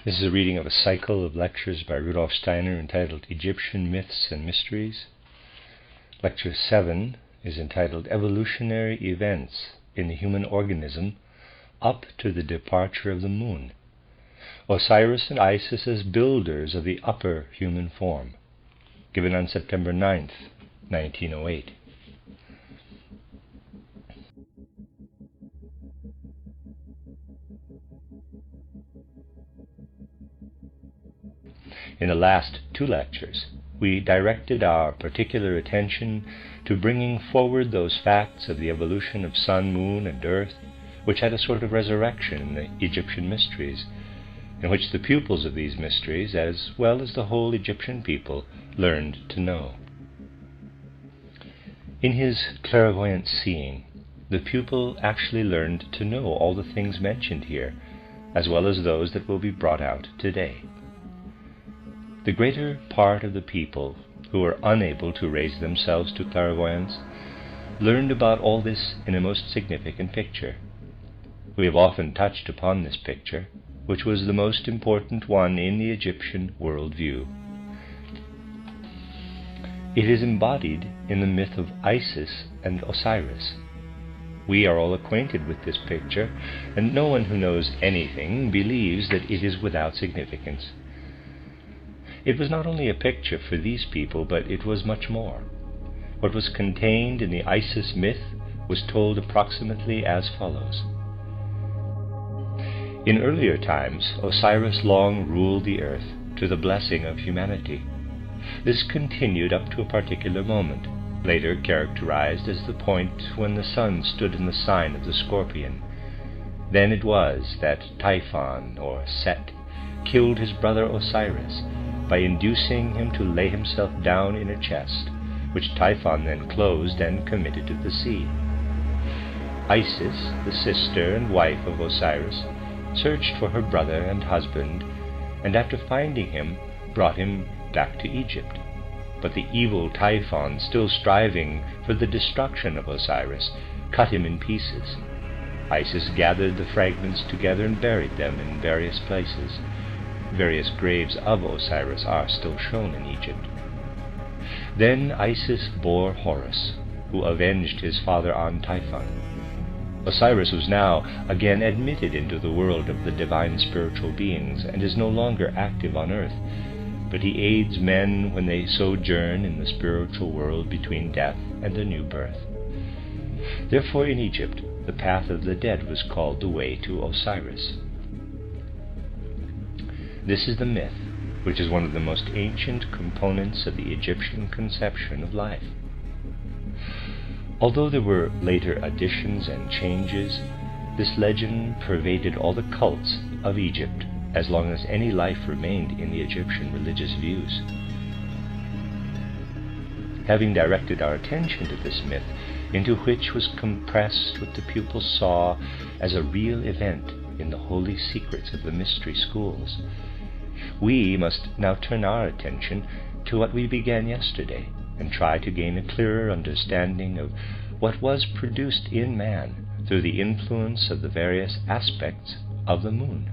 This is a reading of a cycle of lectures by Rudolf Steiner entitled Egyptian Myths and Mysteries. Lecture 7 is entitled Evolutionary Events in the Human Organism up to the Departure of the Moon. Osiris and Isis as builders of the upper human form. Given on September 9th, 1908. In the last two lectures, we directed our particular attention to bringing forward those facts of the evolution of sun, moon, and earth, which had a sort of resurrection in the Egyptian mysteries, in which the pupils of these mysteries, as well as the whole Egyptian people, learned to know. In his clairvoyant seeing, the pupil actually learned to know all the things mentioned here, as well as those that will be brought out today. The greater part of the people who were unable to raise themselves to clairvoyance learned about all this in a most significant picture. We have often touched upon this picture, which was the most important one in the Egyptian worldview. It is embodied in the myth of Isis and Osiris. We are all acquainted with this picture, and no one who knows anything believes that it is without significance. It was not only a picture for these people, but it was much more. What was contained in the Isis myth was told approximately as follows. In earlier times, Osiris long ruled the earth to the blessing of humanity. This continued up to a particular moment, later characterized as the point when the sun stood in the sign of the scorpion. Then it was that Typhon, or Seth, killed his brother Osiris by inducing him to lay himself down in a chest, which Typhon then closed and committed to the sea. Isis, the sister and wife of Osiris, searched for her brother and husband, and after finding him, brought him back to Egypt. But the evil Typhon, still striving for the destruction of Osiris, cut him in pieces. Isis gathered the fragments together and buried them in various places. Various graves of Osiris are still shown in Egypt. Then Isis bore Horus, who avenged his father on Typhon. Osiris was now again admitted into the world of the divine spiritual beings and is no longer active on earth, but he aids men when they sojourn in the spiritual world between death and a new birth. Therefore in Egypt the path of the dead was called the way to Osiris. This is the myth, which is one of the most ancient components of the Egyptian conception of life. Although there were later additions and changes, this legend pervaded all the cults of Egypt as long as any life remained in the Egyptian religious views. Having directed our attention to this myth, into which was compressed what the pupil saw as a real event in the holy secrets of the mystery schools, we must now turn our attention to what we began yesterday and try to gain a clearer understanding of what was produced in man through the influence of the various aspects of the moon.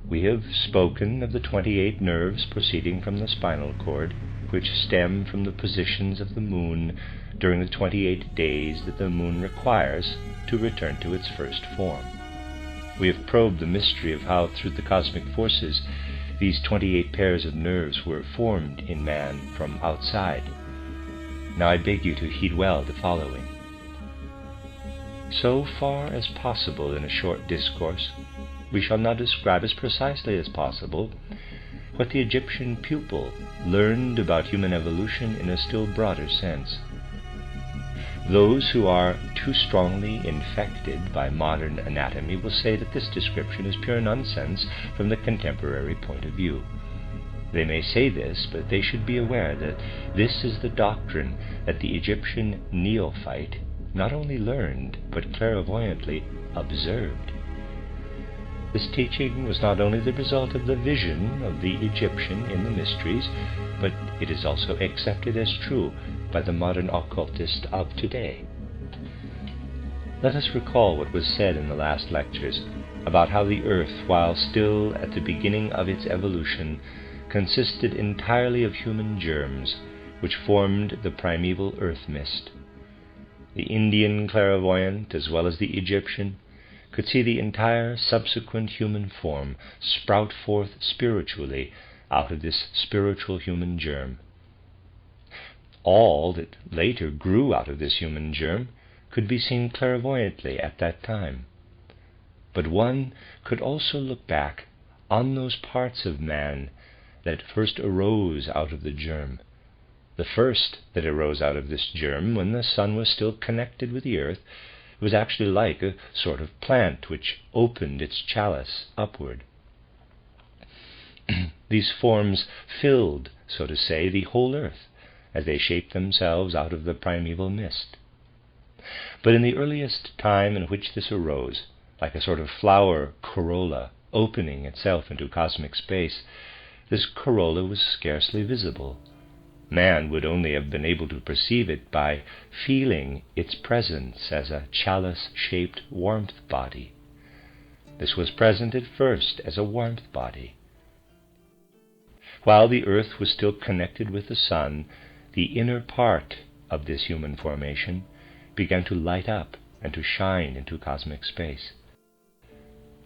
We have spoken of the 28 nerves proceeding from the spinal cord, which stem from the positions of the moon during the 28 days that the moon requires to return to its first form. We have probed the mystery of how, through the cosmic forces, these 28 pairs of nerves were formed in man from outside. Now I beg you to heed well the following. So far as possible in a short discourse, we shall now describe as precisely as possible what the Egyptian pupil learned about human evolution in a still broader sense. Those who are too strongly infected by modern anatomy will say that this description is pure nonsense from the contemporary point of view. They may say this, but they should be aware that this is the doctrine that the Egyptian neophyte not only learned, but clairvoyantly observed. This teaching was not only the result of the vision of the Egyptian in the mysteries, but it is also accepted as true by the modern occultist of today. Let us recall what was said in the last lectures about how the earth, while still at the beginning of its evolution, consisted entirely of human germs, which formed the primeval earth mist. The Indian clairvoyant, as well as the Egyptian, could see the entire subsequent human form sprout forth spiritually out of this spiritual human germ. All that later grew out of this human germ could be seen clairvoyantly at that time. But one could also look back on those parts of man that first arose out of the germ. The first that arose out of this germ, when the sun was still connected with the earth, was actually like a sort of plant which opened its chalice upward. These forms filled, so to say, the whole earth, as they shaped themselves out of the primeval mist. But in the earliest time in which this arose, like a sort of flower corolla opening itself into cosmic space, this corolla was scarcely visible. Man would only have been able to perceive it by feeling its presence as a chalice-shaped warmth body. This was present at first as a warmth body. While the earth was still connected with the sun, the inner part of this human formation began to light up and to shine into cosmic space.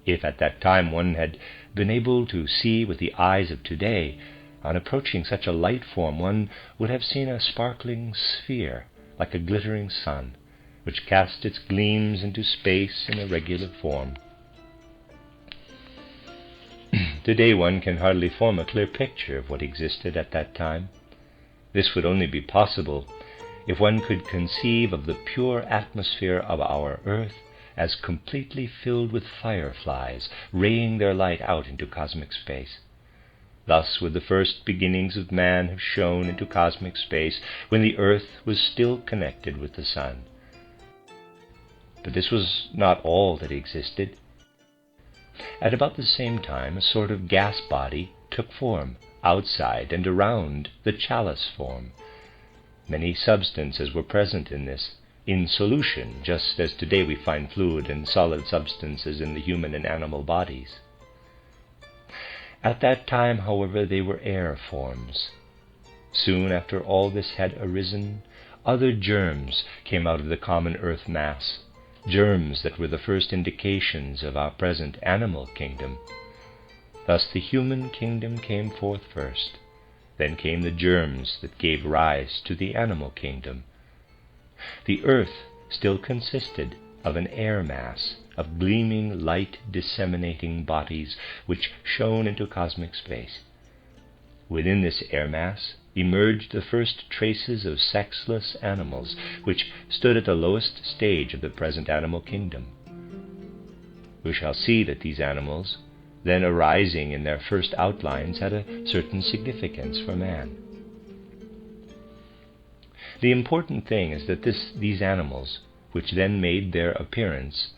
If at that time one had been able to see with the eyes of today, on approaching such a light form, one would have seen a sparkling sphere, like a glittering sun, which cast its gleams into space in a regular form. Today one can hardly form a clear picture of what existed at that time. This would only be possible if one could conceive of the pure atmosphere of our earth as completely filled with fireflies, raying their light out into cosmic space. Thus would the first beginnings of man have shone into cosmic space when the earth was still connected with the sun. But this was not all that existed. At about the same time, a sort of gas body took form outside and around the chalice form. Many substances were present in this, in solution, just as today we find fluid and solid substances in the human and animal bodies. At that time, however, they were air forms. Soon after all this had arisen, other germs came out of the common earth mass, germs that were the first indications of our present animal kingdom. Thus the human kingdom came forth first. Then came the germs that gave rise to the animal kingdom. The earth still consisted of an air mass, of gleaming, light-disseminating bodies which shone into cosmic space. Within this air mass emerged the first traces of sexless animals, which stood at the lowest stage of the present animal kingdom. We shall see that these animals, then arising in their first outlines, had a certain significance for man. The important thing is that these animals, which then made their appearance,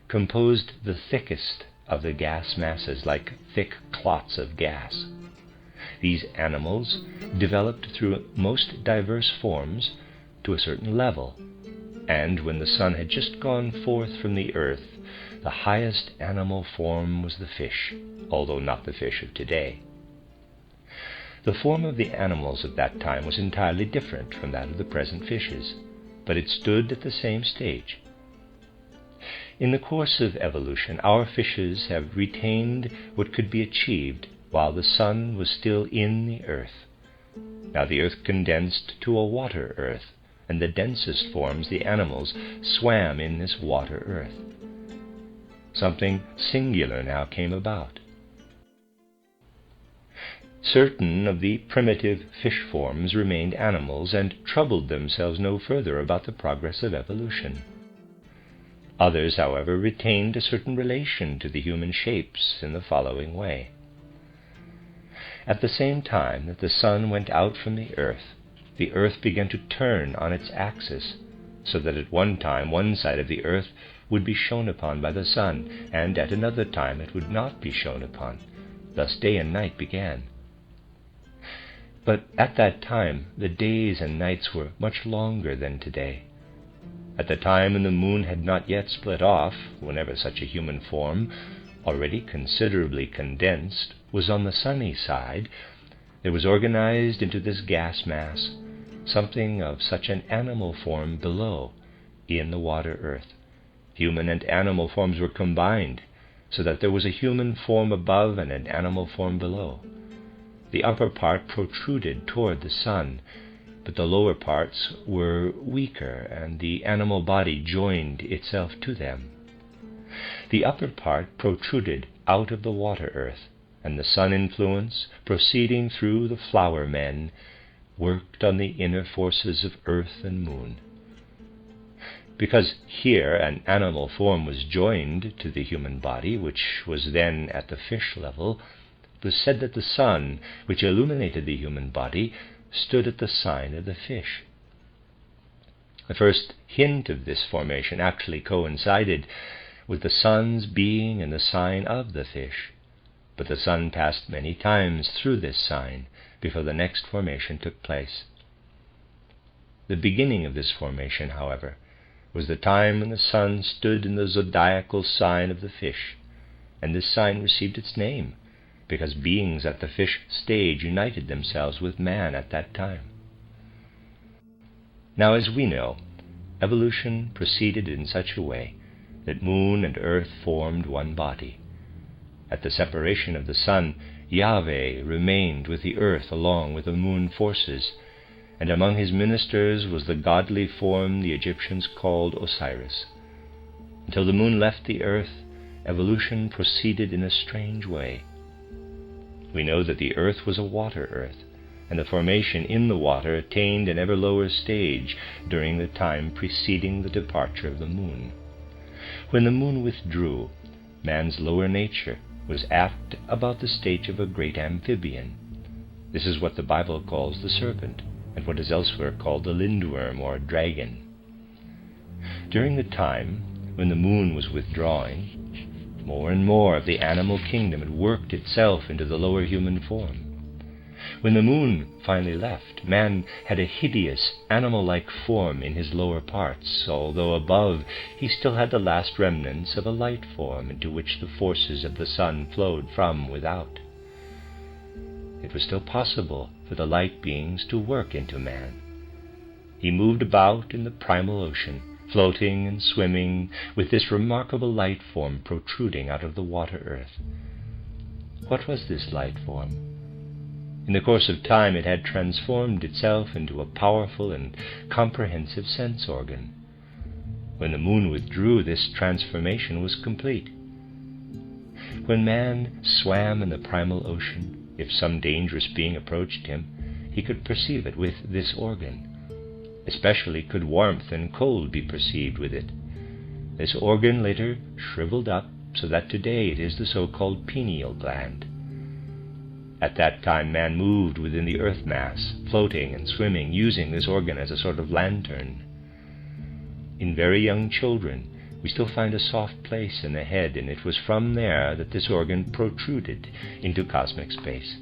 composed the thickest of the gas masses, like thick clots of gas. These animals developed through most diverse forms to a certain level, and when the sun had just gone forth from the earth, the highest animal form was the fish, although not the fish of today. The form of the animals of that time was entirely different from that of the present fishes, but it stood at the same stage. In the course of evolution, our fishes have retained what could be achieved while the sun was still in the earth. Now the earth condensed to a water earth, and the densest forms, the animals, swam in this water earth. Something singular now came about. Certain of the primitive fish forms remained animals and troubled themselves no further about the progress of evolution. Others, however, retained a certain relation to the human shapes in the following way. At the same time that the sun went out from the earth began to turn on its axis, so that at one time one side of the earth would be shone upon by the sun, and at another time it would not be shone upon. Thus day and night began. But at that time the days and nights were much longer than today. At the time when the moon had not yet split off, whenever such a human form, already considerably condensed, was on the sunny side, there was organized into this gas mass something of such an animal form below, in the water earth. Human and animal forms were combined, so that there was a human form above and an animal form below. The upper part protruded toward the sun, but the lower parts were weaker, and the animal body joined itself to them. The upper part protruded out of the water earth, and the sun influence, proceeding through the flower men, worked on the inner forces of earth and moon. Because here an animal form was joined to the human body, which was then at the fish level, it was said that the sun, which illuminated the human body, stood at the sign of the fish. The first hint of this formation actually coincided with the sun's being in the sign of the fish, but the sun passed many times through this sign before the next formation took place. The beginning of this formation, however, was the time when the sun stood in the zodiacal sign of the fish, and this sign received its name because beings at the fish stage united themselves with man at that time. Now, as we know, evolution proceeded in such a way that moon and earth formed one body. At the separation of the sun, Yahweh remained with the earth along with the moon forces, and among his ministers was the godly form the Egyptians called Osiris. Until the moon left the earth, evolution proceeded in a strange way. We know that the earth was a water earth, and the formation in the water attained an ever lower stage during the time preceding the departure of the moon. When the moon withdrew, man's lower nature was at about the stage of a great amphibian. This is what the Bible calls the serpent, and what is elsewhere called the lindworm or dragon. During the time when the moon was withdrawing, more and more of the animal kingdom had worked itself into the lower human form. When the moon finally left, man had a hideous animal-like form in his lower parts, although above he still had the last remnants of a light form into which the forces of the sun flowed from without. It was still possible for the light beings to work into man. He moved about in the primal ocean, floating and swimming with this remarkable light form protruding out of the water earth. What was this light form? In the course of time it had transformed itself into a powerful and comprehensive sense organ. When the moon withdrew, this transformation was complete. When man swam in the primal ocean, if some dangerous being approached him, he could perceive it with this organ. Especially could warmth and cold be perceived with it. This organ later shriveled up so that today it is the so-called pineal gland. At that time man moved within the earth mass, floating and swimming, using this organ as a sort of lantern. In very young children we still find a soft place in the head, and it was from there that this organ protruded into cosmic space.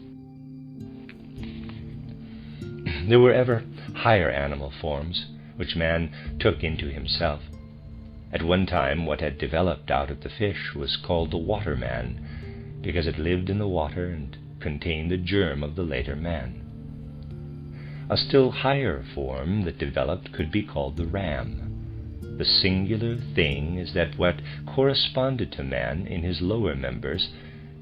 There were ever higher animal forms, which man took into himself. At one time what had developed out of the fish was called the water man, because it lived in the water and contained the germ of the later man. A still higher form that developed could be called the ram. The singular thing is that what corresponded to man in his lower members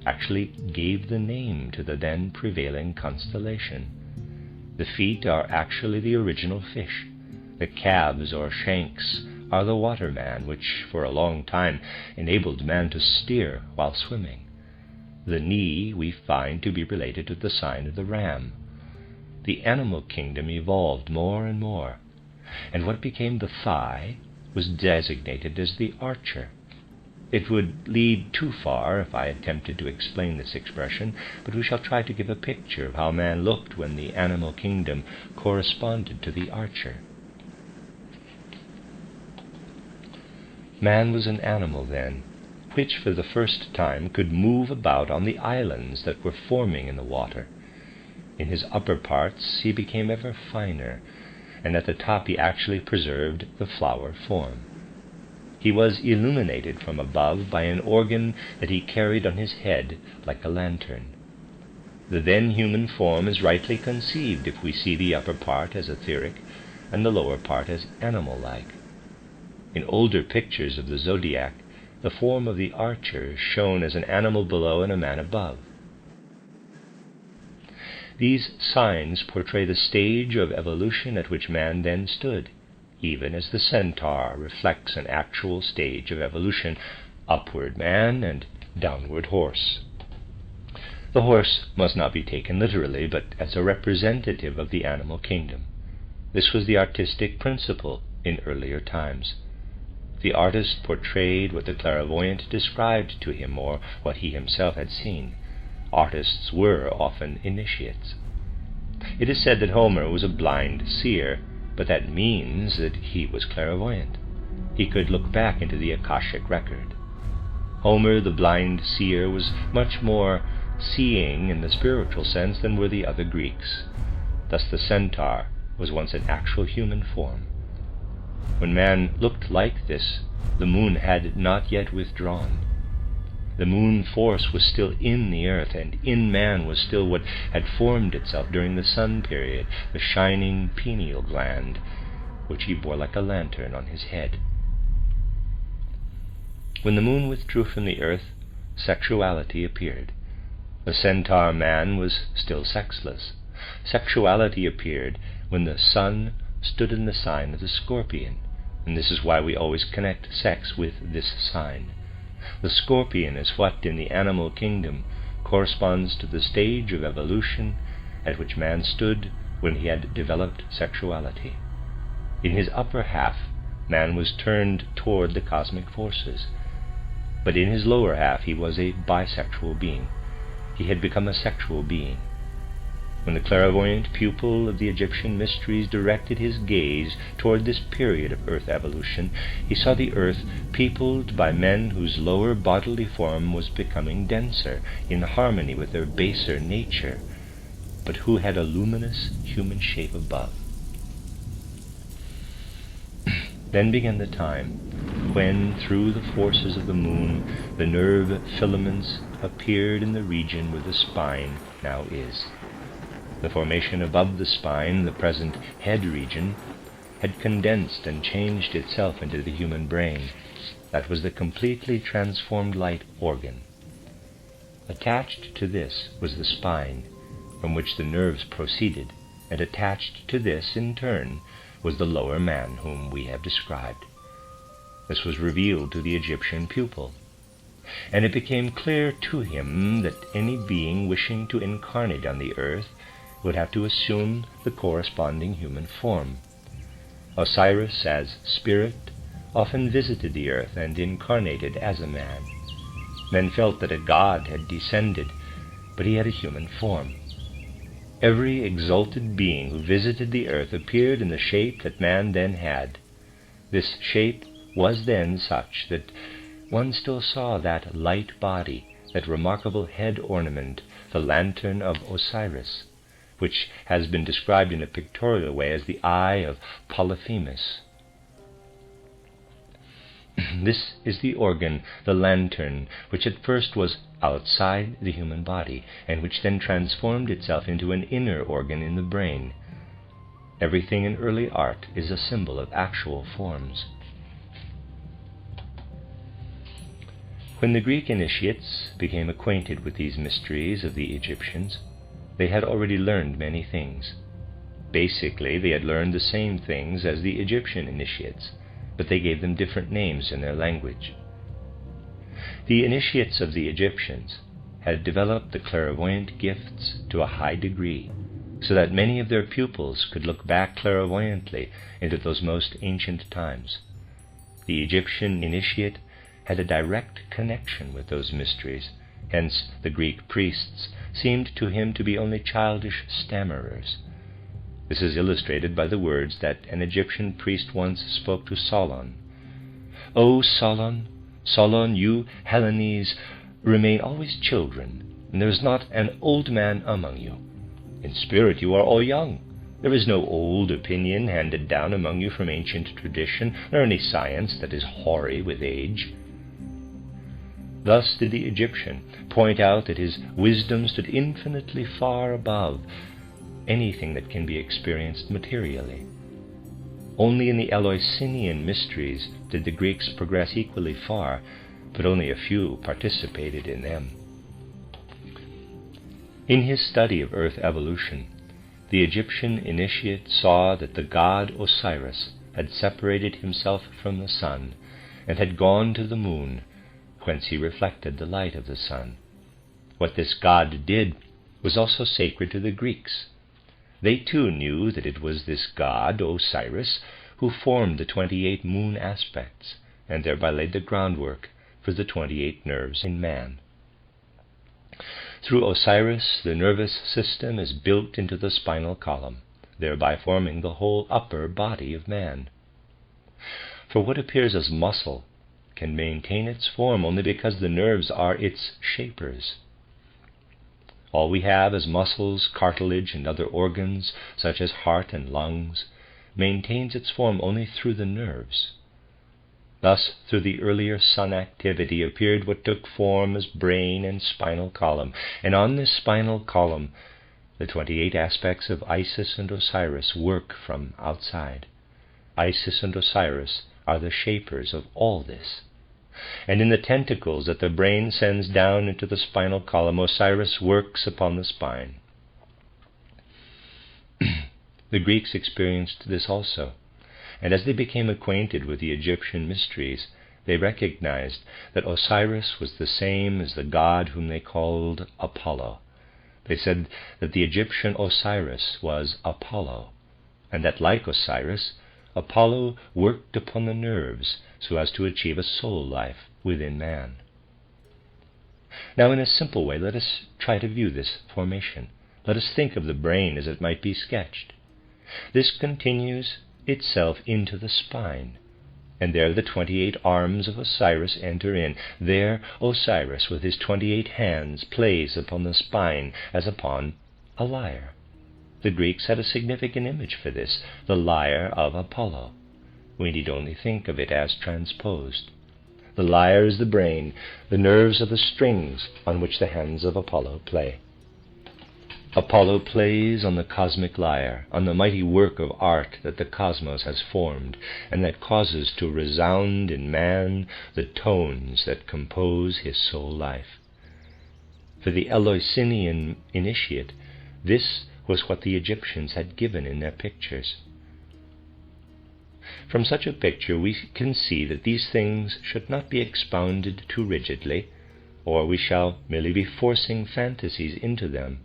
actually gave the name to the then prevailing constellation. The feet are actually the original fish. The calves or shanks are the water man, which for a long time enabled man to steer while swimming. The knee we find to be related to the sign of the ram. The animal kingdom evolved more and more, and what became the thigh was designated as the archer. It would lead too far if I attempted to explain this expression, but we shall try to give a picture of how man looked when the animal kingdom corresponded to the archer. Man was an animal then, which for the first time could move about on the islands that were forming in the water. In his upper parts he became ever finer, and at the top he actually preserved the flower form. He was illuminated from above by an organ that he carried on his head like a lantern. The then human form is rightly conceived if we see the upper part as etheric and the lower part as animal-like. In older pictures of the Zodiac, the form of the archer is shown as an animal below and a man above. These signs portray the stage of evolution at which man then stood, even as the centaur reflects an actual stage of evolution, upward man and downward horse. The horse must not be taken literally, but as a representative of the animal kingdom. This was the artistic principle in earlier times. The artist portrayed what the clairvoyant described to him or what he himself had seen. Artists were often initiates. It is said that Homer was a blind seer, but that means that he was clairvoyant. He could look back into the Akashic record. Homer, the blind seer, was much more seeing in the spiritual sense than were the other Greeks. Thus the centaur was once an actual human form. When man looked like this, the moon had not yet withdrawn. The moon force was still in the earth, and in man was still what had formed itself during the sun period, the shining pineal gland, which he bore like a lantern on his head. When the moon withdrew from the earth, sexuality appeared. The centaur man was still sexless. Sexuality appeared when the sun stood in the sign of the scorpion, and this is why we always connect sex with this sign. The scorpion is what in the animal kingdom corresponds to the stage of evolution at which man stood when he had developed sexuality. In his upper half, man was turned toward the cosmic forces, but in his lower half he was a bisexual being. He had become a sexual being. When the clairvoyant pupil of the Egyptian mysteries directed his gaze toward this period of earth evolution, he saw the earth peopled by men whose lower bodily form was becoming denser, in harmony with their baser nature, but who had a luminous human shape above. Then began the time when, through the forces of the moon, the nerve filaments appeared in the region where the spine now is. The formation above the spine, the present head region, had condensed and changed itself into the human brain. That was the completely transformed light organ. Attached to this was the spine, from which the nerves proceeded, and attached to this, in turn, was the lower man whom we have described. This was revealed to the Egyptian pupil, and it became clear to him that any being wishing to incarnate on the earth would have to assume the corresponding human form. Osiris, as spirit, often visited the earth and incarnated as a man. Men felt that a god had descended, but he had a human form. Every exalted being who visited the earth appeared in the shape that man then had. This shape was then such that one still saw that light body, that remarkable head ornament, the lantern of Osiris, which has been described in a pictorial way as the eye of Polyphemus. This is the organ, the lantern, which at first was outside the human body, and which then transformed itself into an inner organ in the brain. Everything in early art is a symbol of actual forms. When the Greek initiates became acquainted with these mysteries of the Egyptians, they had already learned many things. Basically, they had learned the same things as the Egyptian initiates, but they gave them different names in their language. The initiates of the Egyptians had developed the clairvoyant gifts to a high degree, so that many of their pupils could look back clairvoyantly into those most ancient times. The Egyptian initiate had a direct connection with those mysteries, hence the Greek priests seemed to him to be only childish stammerers. This is illustrated by the words that an Egyptian priest once spoke to Solon. "O Solon, Solon, you Hellenes remain always children, and there is not an old man among you. In spirit you are all young, There is no old opinion handed down among you from ancient tradition, nor any science that is hoary with age. Thus did the Egyptian point out that his wisdom stood infinitely far above anything that can be experienced materially. Only in the Eleusinian mysteries did the Greeks progress equally far, but only a few participated in them. In his study of earth evolution, the Egyptian initiate saw that the god Osiris had separated himself from the sun and had gone to the moon, whence he reflected the light of the sun. What this god did was also sacred to the Greeks. They too knew that it was this god, Osiris, who formed the 28 moon aspects, and thereby laid the groundwork for the 28 nerves in man. Through Osiris, the nervous system is built into the spinal column, thereby forming the whole upper body of man. For what appears as muscle can maintain its form only because the nerves are its shapers. All we have as muscles, cartilage, and other organs, such as heart and lungs, maintains its form only through the nerves. Thus, through the earlier sun activity appeared what took form as brain and spinal column, and on this spinal column the 28 aspects of Isis and Osiris work from outside. Isis and Osiris are the shapers of all this. And in the tentacles that the brain sends down into the spinal column, Osiris works upon the spine. The Greeks experienced this also, and as they became acquainted with the Egyptian mysteries, they recognized that Osiris was the same as the god whom they called Apollo. They said that the Egyptian Osiris was Apollo, and that, like Osiris, Apollo worked upon the nerves so as to achieve a soul life within man. Now, in a simple way, let us try to view this formation. Let us think of the brain as it might be sketched. This continues itself into the spine, and there the 28 arms of Osiris enter in. There Osiris, with his 28 hands, plays upon the spine as upon a lyre. The Greeks had a significant image for this, the lyre of Apollo. We need only think of it as transposed. The lyre is the brain, the nerves are the strings on which the hands of Apollo play. Apollo plays on the cosmic lyre, on the mighty work of art that the cosmos has formed, and that causes to resound in man the tones that compose his soul life. For the Eleusinian initiate, this was what the Egyptians had given in their pictures. From such a picture we can see that these things should not be expounded too rigidly, or we shall merely be forcing fantasies into them.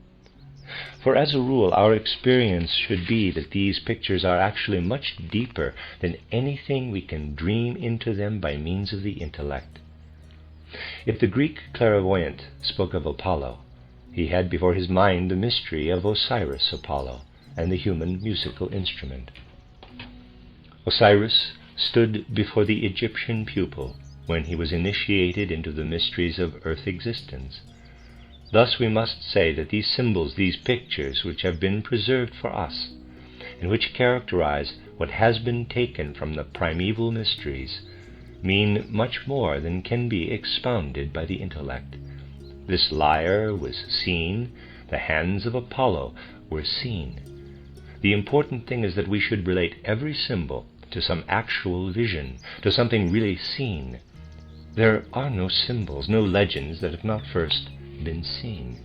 For as a rule, our experience should be that these pictures are actually much deeper than anything we can dream into them by means of the intellect. If the Greek clairvoyant spoke of Apollo, he had before his mind the mystery of Osiris Apollo and the human musical instrument. Osiris stood before the Egyptian pupil when he was initiated into the mysteries of earth existence. Thus we must say that these symbols, these pictures which have been preserved for us, and which characterize what has been taken from the primeval mysteries, mean much more than can be expounded by the intellect. This lyre was seen, the hands of Apollo were seen. The important thing is that we should relate every symbol to some actual vision, to something really seen. There are no symbols, no legends that have not first been seen.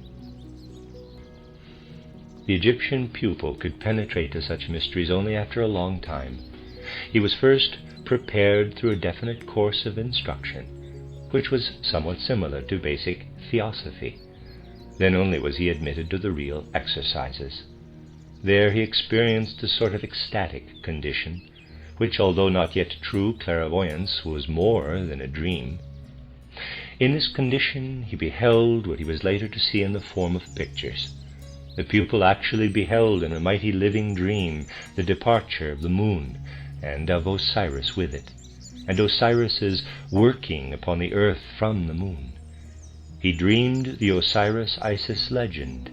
The Egyptian pupil could penetrate to such mysteries only after a long time. He was first prepared through a definite course of instruction, which was somewhat similar to basic theosophy. Then only was he admitted to the real exercises. There he experienced a sort of ecstatic condition, which, although not yet true clairvoyance, was more than a dream. In this condition he beheld what he was later to see in the form of pictures. The pupil actually beheld in a mighty living dream the departure of the moon, and of Osiris with it, and Osiris's working upon the earth from the moon. He dreamed the Osiris-Isis legend,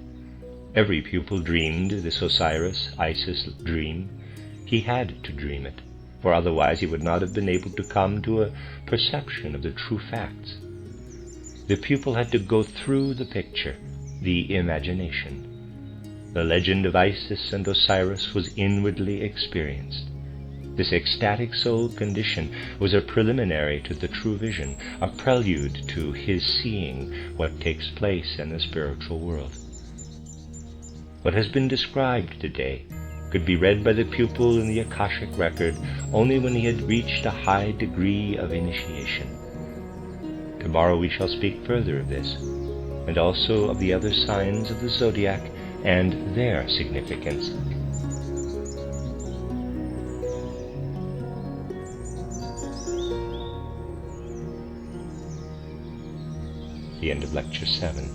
Every pupil dreamed this Osiris-Isis dream. He had to dream it, for otherwise he would not have been able to come to a perception of the true facts. The pupil had to go through the picture, the imagination. The legend of Isis and Osiris was inwardly experienced. This ecstatic soul condition was a preliminary to the true vision, a prelude to his seeing what takes place in the spiritual world. What has been described today could be read by the pupil in the Akashic record only when he had reached a high degree of initiation. Tomorrow we shall speak further of this, and also of the other signs of the Zodiac and their significance. The end of Lecture 7.